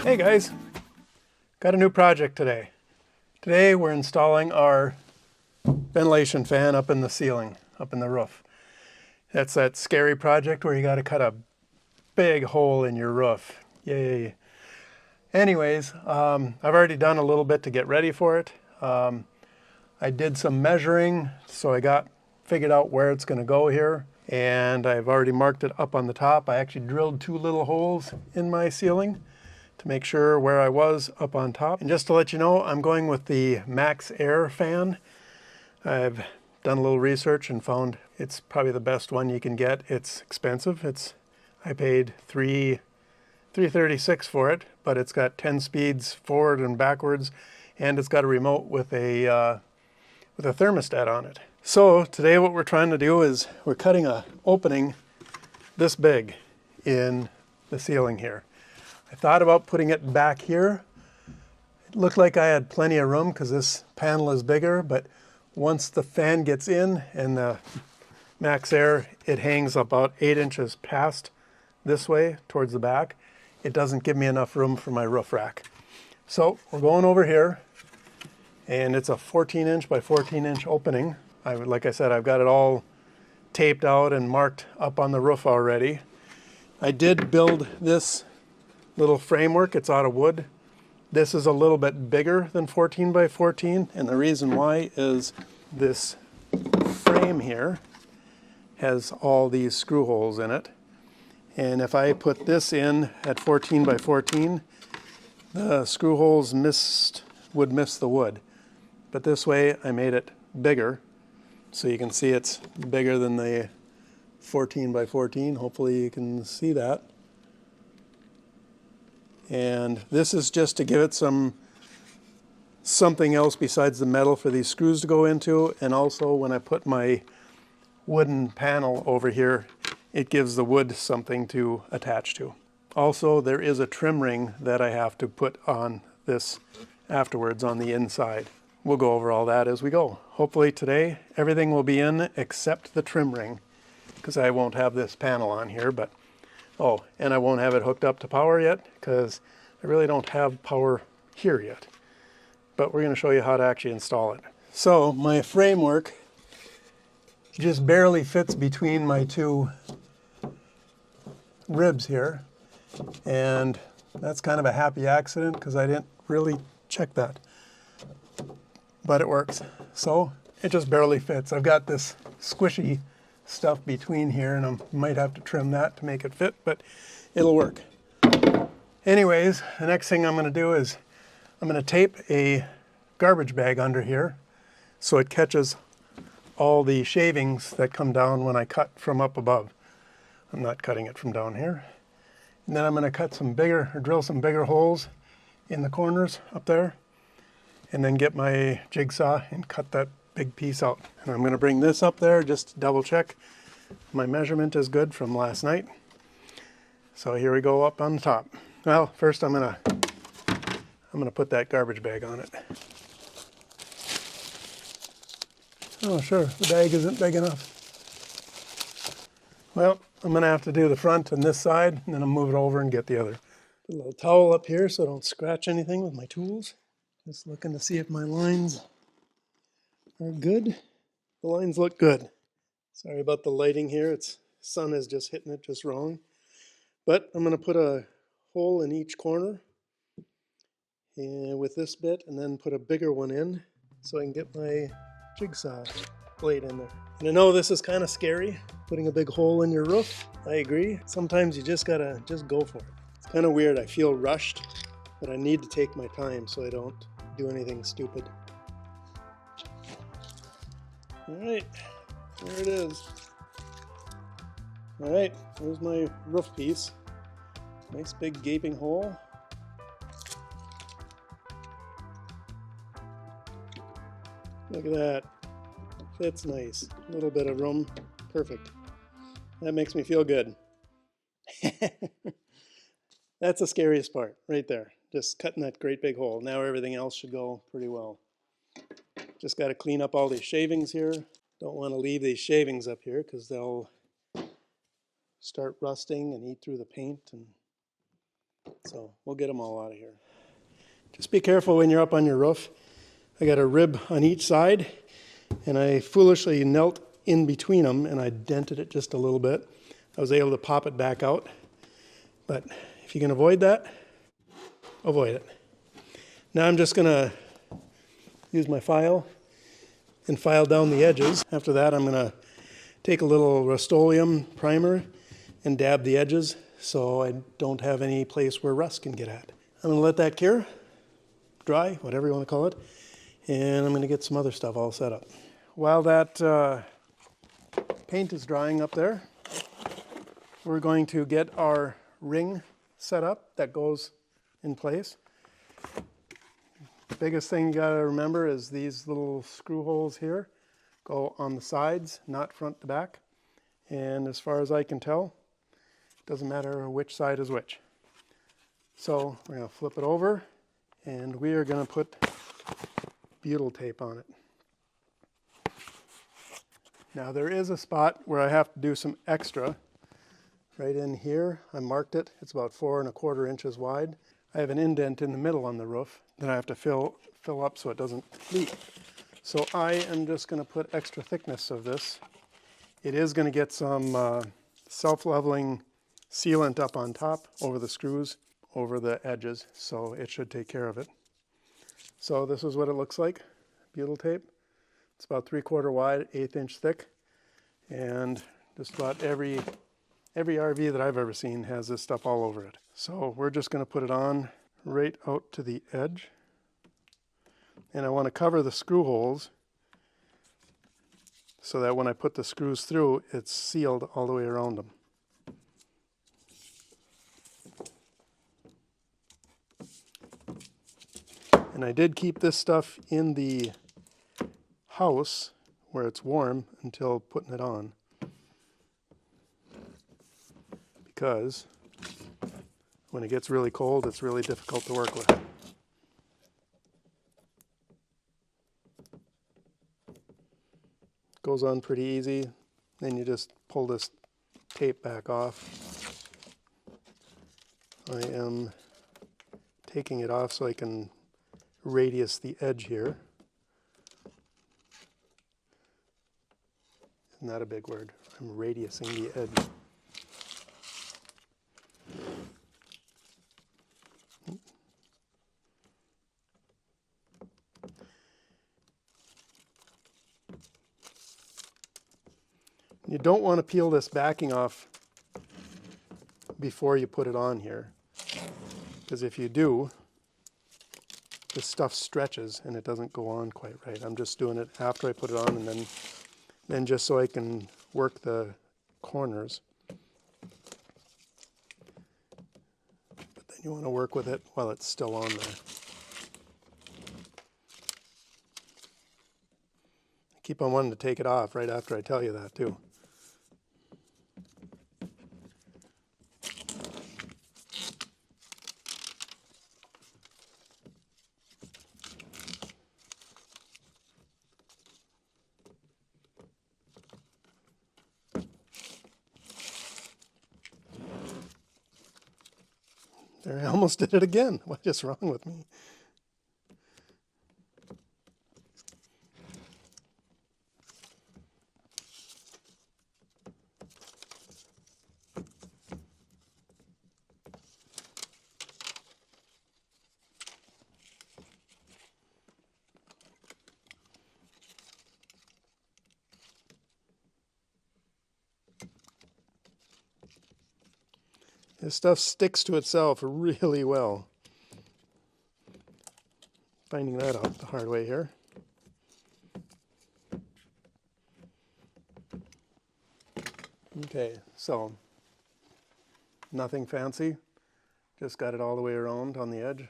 Hey guys, got a new project today. Today we're installing our ventilation fan up in the ceiling, up in the roof. That's that scary project where you got to cut a big hole in your roof. Yay. Anyways, I've already done a little bit to get ready for it. I did some measuring, so I figured out where it's going to go here, and I've already marked it up on the top. I actually drilled 2 little holes in my ceiling to make sure where I was up on top. And just to let you know, I'm going with the Maxx Air Fan. I've done a little research and found it's probably the best one you can get. It's expensive. I paid $336 for it, but it's got 10 speeds forward and backwards, and it's got a remote with a thermostat on it. So today what we're trying to do is we're cutting an opening this big in the ceiling here. I thought about putting it back here. It looked like I had plenty of room because this panel is bigger, but once the fan gets in and the MAXXAIR, it hangs about 8 inches past this way towards the back. It doesn't give me enough room for my roof rack. So we're going over here, and it's a 14-inch by 14-inch opening. Like I said, I've got it all taped out and marked up on the roof already. I did build this little framework. It's out of wood. This is a little bit bigger than 14 by 14, and the reason why is this frame here has all these screw holes in it. And if I put this in at 14 by 14, the screw holes would miss the wood. But this way I made it bigger, so you can see it's bigger than the 14 by 14. Hopefully you can see that. And this is just to give it something else besides the metal for these screws to go into, and also when I put my wooden panel over here, it gives the wood something to attach to. Also, there is a trim ring that I have to put on this afterwards on the inside. We'll go over all that as we go. Hopefully today everything will be in except the trim ring, because I won't have this panel on here, but oh, and I won't have it hooked up to power yet because I really don't have power here yet. But we're going to show you how to actually install it. So my framework just barely fits between my 2 ribs here, and that's kind of a happy accident because I didn't really check that. But it works. So it just barely fits. I've got this squishy stuff between here, and I might have to trim that to make it fit, but it'll work. Anyways, the next thing I'm going to do is I'm going to tape a garbage bag under here so it catches all the shavings that come down when I cut from up above. I'm not cutting it from down here. And then I'm going to drill some bigger holes in the corners up there, and then get my jigsaw and cut that big piece out. And I'm going to bring this up there just to double check my measurement is good from last night. So here we go up on the top. Well, first I'm going to put that garbage bag on it. Oh sure, the bag isn't big enough. Well, I'm going to have to do the front and this side, and then I'll move it over and get the other. Put a little towel up here so I don't scratch anything with my tools. Just looking to see if my lines are good. The lines look good. Sorry about the lighting here. Sun is just hitting it just wrong. But I'm going to put a hole in each corner and with this bit, and then put a bigger one in so I can get my jigsaw blade in there. And I know this is kind of scary, putting a big hole in your roof. I agree. Sometimes you just gotta go for it. It's kind of weird. I feel rushed, but I need to take my time so I don't do anything stupid. All right, there it is. All right, there's my roof piece. Nice big gaping hole. Look at that. Fits nice. A little bit of room. Perfect. That makes me feel good. That's the scariest part right there. Just cutting that great big hole. Now everything else should go pretty well. Just got to clean up all these shavings here. Don't want to leave these shavings up here because they'll start rusting and eat through the paint, and So we'll get them all out of here. Just be careful when you're up on your roof. I got a rib on each side, and I foolishly knelt in between them, and I dented it just a little bit. I was able to pop it back out. But if you can avoid that, avoid it. Now I'm just going to use my file and file down the edges. After that, I'm going to take a little Rust-Oleum primer and dab the edges so I don't have any place where rust can get at. I'm going to let that cure, dry, whatever you want to call it, and I'm going to get some other stuff all set up. While that paint is drying up there, we're going to get our ring set up that goes in place. The biggest thing you got to remember is these little screw holes here go on the sides, not front to back. And as far as I can tell, it doesn't matter which side is which. So we're going to flip it over, and we are going to put butyl tape on it. Now there is a spot where I have to do some extra. Right in here, I marked it. It's about 4 1/4 inches wide. I have an indent in the middle on the roof that I have to fill up so it doesn't leak. So I am just going to put extra thickness of this. It is going to get some self-leveling sealant up on top over the screws, over the edges, so it should take care of it. So this is what it looks like, butyl tape. It's about 3/4 wide, 1/8 inch thick, and just about every RV that I've ever seen has this stuff all over it. So we're just going to put it on right out to the edge. And I want to cover the screw holes so that when I put the screws through, it's sealed all the way around them. And I did keep this stuff in the house where it's warm until putting it on, because when it gets really cold, it's really difficult to work with. Goes on pretty easy. Then you just pull this tape back off. I am taking it off so I can radius the edge here. Isn't that a big word? I'm radiusing the edge. You don't want to peel this backing off before you put it on here, because if you do, this stuff stretches and it doesn't go on quite right. I'm just doing it after I put it on, and then just so I can work the corners. But then you want to work with it while it's still on there. I keep on wanting to take it off right after I tell you that too. There, I almost did it again. What is wrong with me? This stuff sticks to itself really well. Finding that out the hard way here. Okay, so nothing fancy. Just got it all the way around on the edge,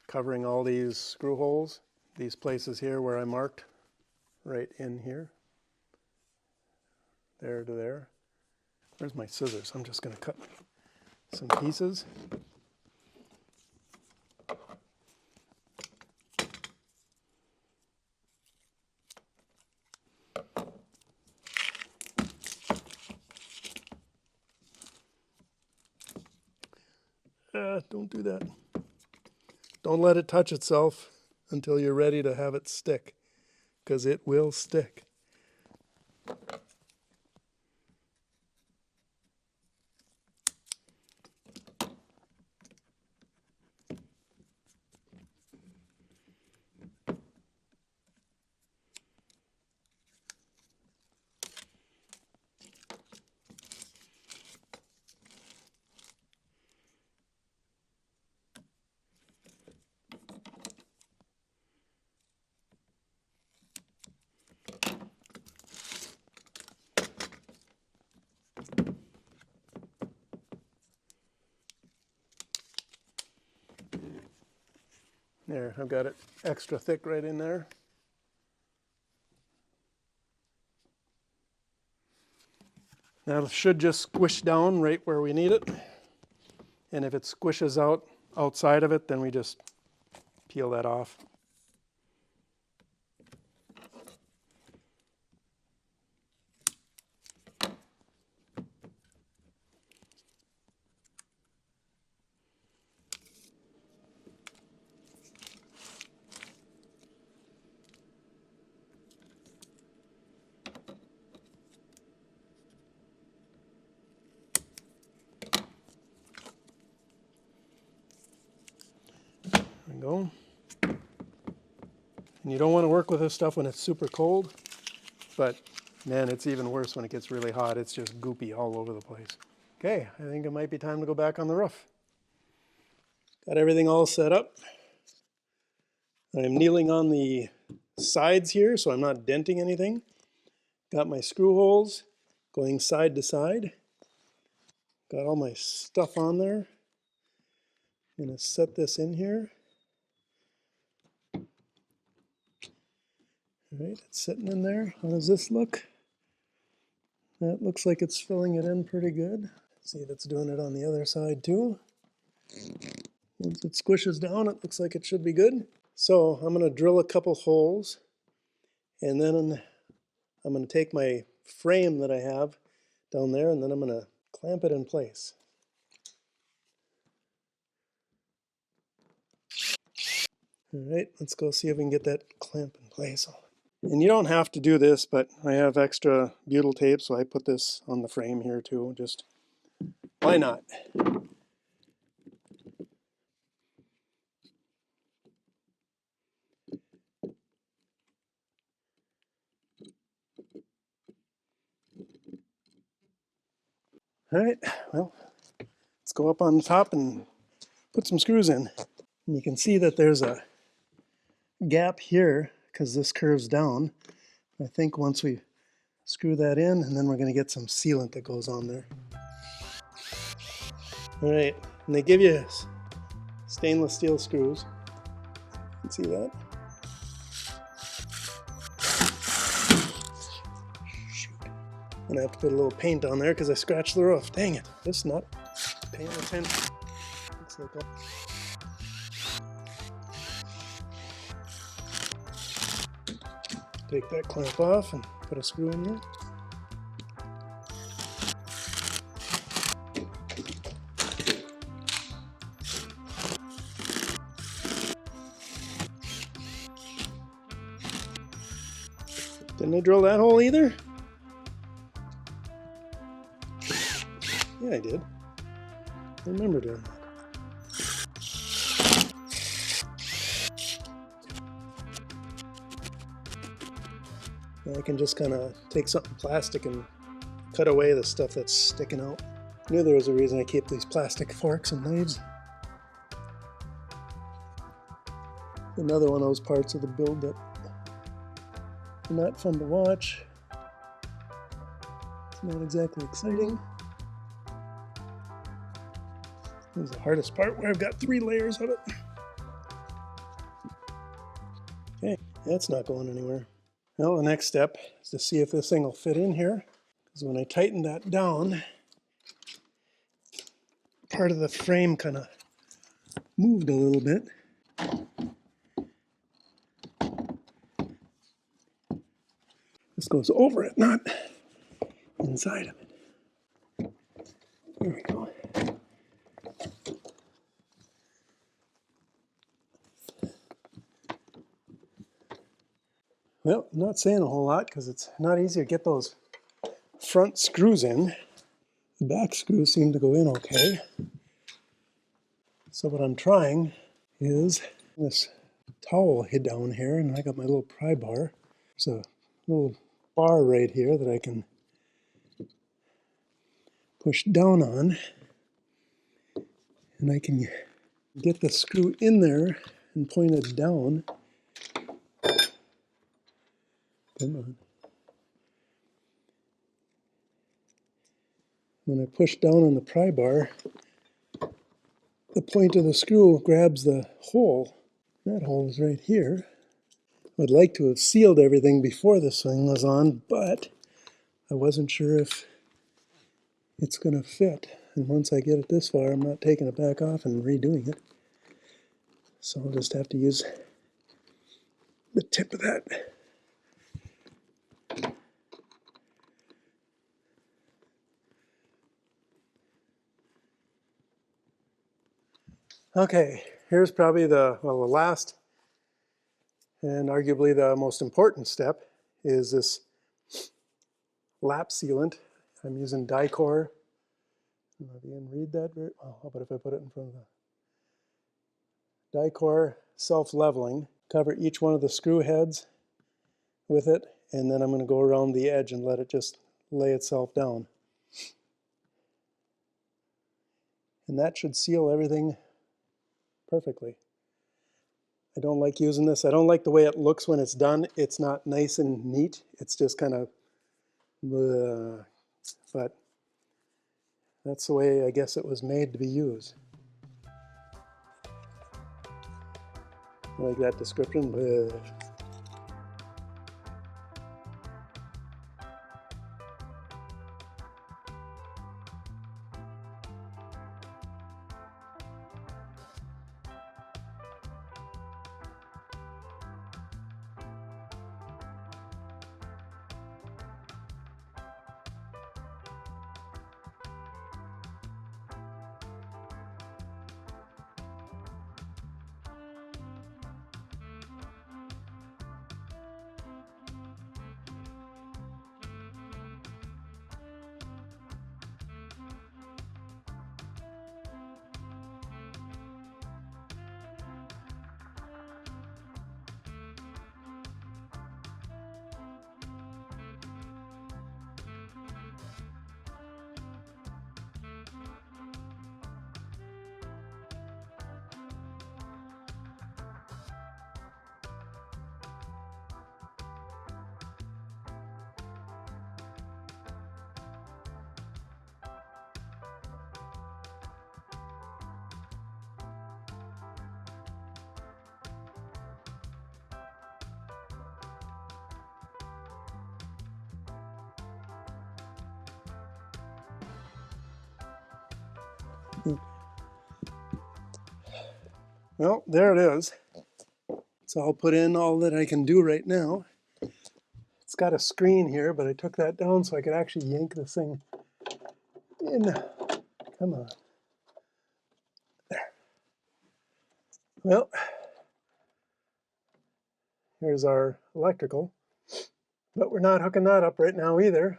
covering all these screw holes, these places here where I marked right in here, there to there. Where's my scissors? I'm just going to cut some pieces. Don't do that. Don't let it touch itself until you're ready to have it stick, because it will stick. There, I've got it extra thick right in there. Now it should just squish down right where we need it. And if it squishes out outside of it, then we just peel that off. There we go. And you don't want to work with this stuff when it's super cold, but man, it's even worse when it gets really hot. It's just goopy all over the place. Okay, I think it might be time to go back on the roof. Got everything all set up. I'm kneeling on the sides here, so I'm not denting anything. Got my screw holes going side to side. Got all my stuff on there. I'm going to set this in here. All right, it's sitting in there. How does this look? That looks like it's filling it in pretty good. See if it's doing it on the other side too. Once it squishes down, it looks like it should be good. So I'm going to drill a couple holes, and then I'm going to take my frame that I have down there, and then I'm going to clamp it in place. All right, let's go see if we can get that clamp in place. And you don't have to do this, but I have extra butyl tape, so I put this on the frame here too. Just why not? All right, well, let's go up on the top and put some screws in. And you can see that there's a gap here because this curves down. I think once we screw that in, and then we're going to get some sealant that goes on there. All right, and they give you stainless steel screws. You can see that. Shoot. And I have to put a little paint on there because I scratched the roof. Dang it, just not paying attention. Looks like take that clamp off and put a screw in there. Didn't I drill that hole either? Yeah, I did. I remember doing that. I can just kind of take something plastic and cut away the stuff that's sticking out. I knew there was a reason I keep these plastic forks and knives. Another one of those parts of the build that are not fun to watch. It's not exactly exciting. This is the hardest part where I've got 3 layers of it. Okay, that's not going anywhere. Well, the next step is to see if this thing will fit in here. Because when I tighten that down, part of the frame kind of moved a little bit. This goes over it, not inside of it. There we go. Well, I'm not saying a whole lot because it's not easy to get those front screws in. The back screws seem to go in okay. So what I'm trying is this towel hid down here, and I got my little pry bar. There's a little bar right here that I can push down on, and I can get the screw in there and point it down. Come on. When I push down on the pry bar, the point of the screw grabs the hole. That hole is right here. I'd like to have sealed everything before this thing was on, but I wasn't sure if it's going to fit. And once I get it this far, I'm not taking it back off and redoing it. So I'll just have to use the tip of that. Okay, here's probably the last and arguably the most important step is this lap sealant. I'm using Dicor. I don't know if you can read that very well. How about if I put it in front of the Dicor self-leveling. Cover each one of the screw heads with it, and then I'm going to go around the edge and let it just lay itself down. And that should seal everything perfectly. I don't like using this. I don't like the way it looks when it's done. It's not nice and neat. It's just kind of, but that's the way I guess it was made to be used. I like that description. Well, there it is. So I'll put in all that I can do right now. It's got a screen here, but I took that down so I could actually yank this thing in. Come on. There. Well, here's our electrical. But we're not hooking that up right now either,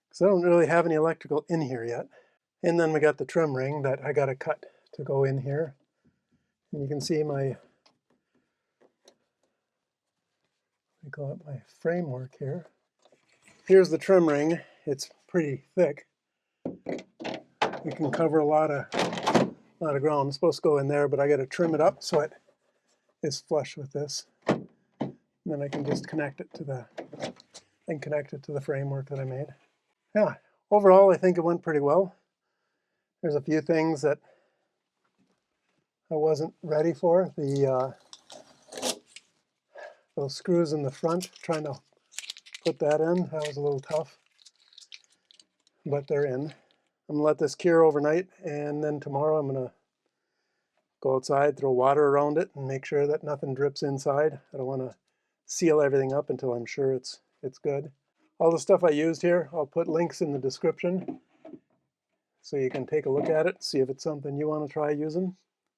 because I don't really have any electrical in here yet. And then we got the trim ring that I got to cut to go in here. And you can see my, I call it my framework here. Here's the trim ring. It's pretty thick. You can cover a lot of ground. It's supposed to go in there, but I got to trim it up so it is flush with this. And then I can just connect it to the framework that I made. Yeah, overall I think it went pretty well. There's a few things that I wasn't ready for. Those screws in the front, trying to put that in, that was a little tough, but they're in. I'm gonna let this cure overnight, and then tomorrow I'm gonna go outside, throw water around it, and make sure that nothing drips inside. I don't want to seal everything up until I'm sure it's good. All the stuff I used here, I'll put links in the description so you can take a look at it, see if it's something you want to try using.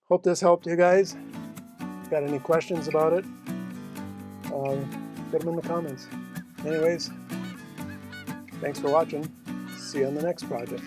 Hope this helped you guys. Got any questions about it? Put them in the comments. Anyways, thanks for watching. See you on the next project.